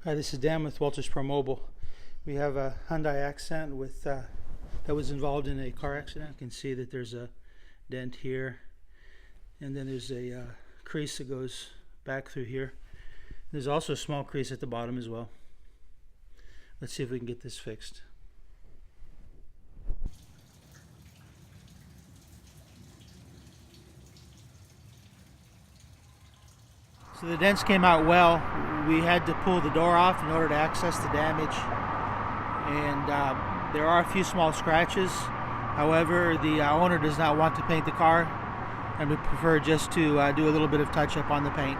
Hi, this is Dan with Walters Pro Mobile. We have a Hyundai Accent with that was involved in a car accident. You can see that there's a dent here, and then there's a crease that goes back through here. There's also a small crease at the bottom as well. Let's see if we can get this fixed. So the dents came out well. We had to pull the door off in order to access the damage, and there are a few small scratches. However, the owner does not want to paint the car, and we prefer just to do a little bit of touch up on the paint.